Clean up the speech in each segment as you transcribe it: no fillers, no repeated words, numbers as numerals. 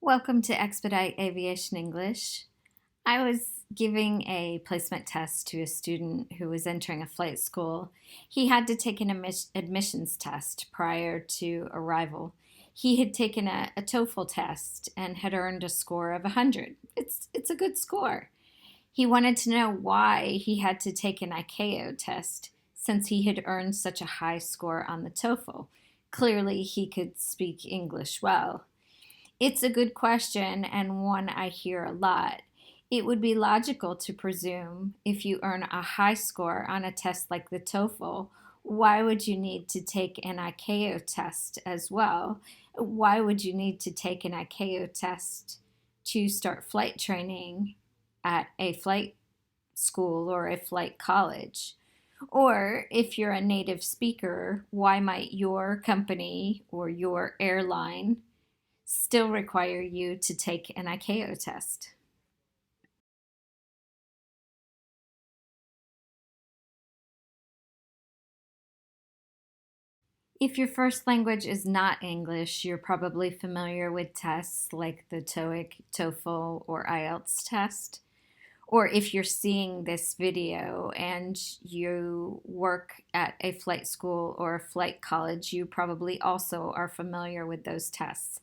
Welcome to Expedite Aviation English. I was giving a placement test to a student who was entering a flight school. He had to take an admissions test prior to arrival. He had taken a TOEFL test and had earned a score of 100. It's a good score. He wanted to know why he had to take an ICAO test since he had earned such a high score on the TOEFL. Clearly, he could speak English well. It's a good question and one I hear a lot. It would be logical to presume if you earn a high score on a test like the TOEFL, why would you need to take an ICAO test as well? Why would you need to take an ICAO test to start flight training at a flight school or a flight college? Or if you're a native speaker, why might your company or your airline still require you to take an ICAO test? If your first language is not English, you're probably familiar with tests like the TOEIC, TOEFL, or IELTS test. Or if you're seeing this video and you work at a flight school or a flight college, you probably also are familiar with those tests.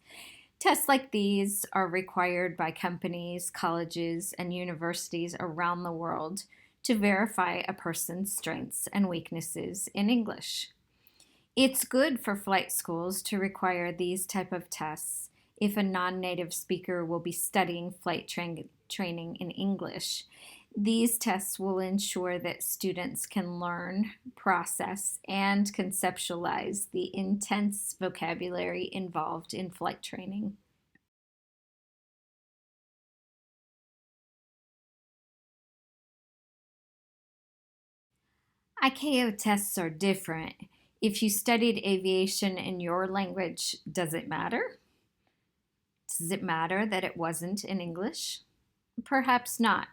Tests like these are required by companies, colleges, and universities around the world to verify a person's strengths and weaknesses in English. It's good for flight schools to require these type of tests if a non-native speaker will be studying flight training in English. These tests will ensure that students can learn, process, and conceptualize the intense vocabulary involved in flight training. ICAO tests are different. If you studied aviation in your language, does it matter? Does it matter that it wasn't in English? Perhaps not.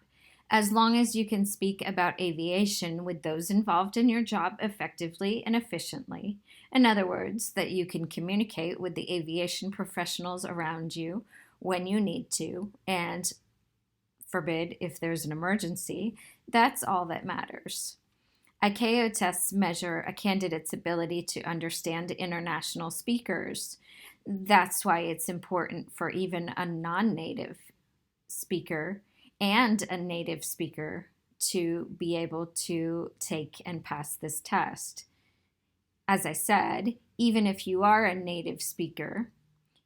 As long as you can speak about aviation with those involved in your job effectively and efficiently, in other words, that you can communicate with the aviation professionals around you when you need to, and forbid if there's an emergency, that's all that matters. ICAO tests measure a candidate's ability to understand international speakers. That's why it's important for even a non-native speaker and a native speaker to be able to take and pass this test. As I said, even if you are a native speaker,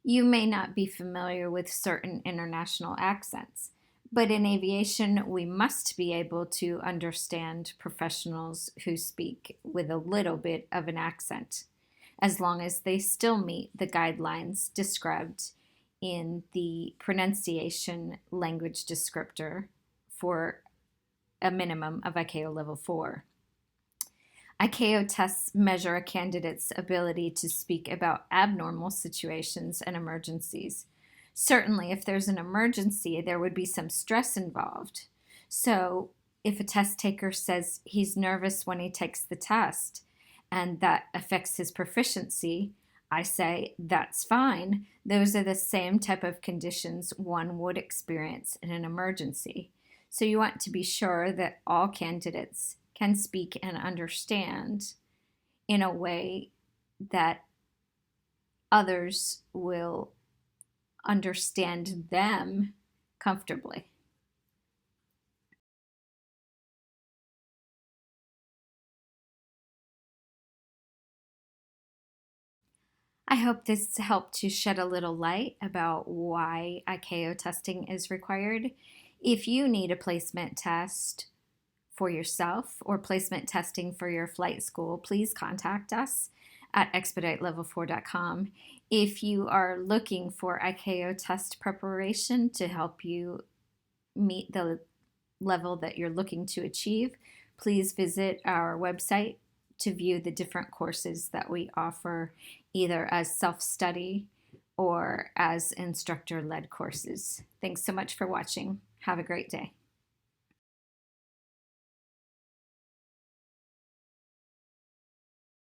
you may not be familiar with certain international accents. But in aviation, we must be able to understand professionals who speak with a little bit of an accent, as long as they still meet the guidelines described in the pronunciation language descriptor for a minimum of ICAO level 4. ICAO tests measure a candidate's ability to speak about abnormal situations and emergencies. Certainly, if there's an emergency, there would be some stress involved. So if a test taker says he's nervous when he takes the test and that affects his proficiency, I say that's fine. Those are the same type of conditions one would experience in an emergency. So you want to be sure that all candidates can speak and understand in a way that others will understand them comfortably. I hope this helped to shed a little light about why ICAO testing is required. If you need a placement test for yourself or placement testing for your flight school, please contact us at expeditelevel4.com. If you are looking for ICAO test preparation to help you meet the level that you're looking to achieve, please visit our website to view the different courses that we offer, either as self-study or as instructor-led courses. Thanks so much for watching. Have a great day.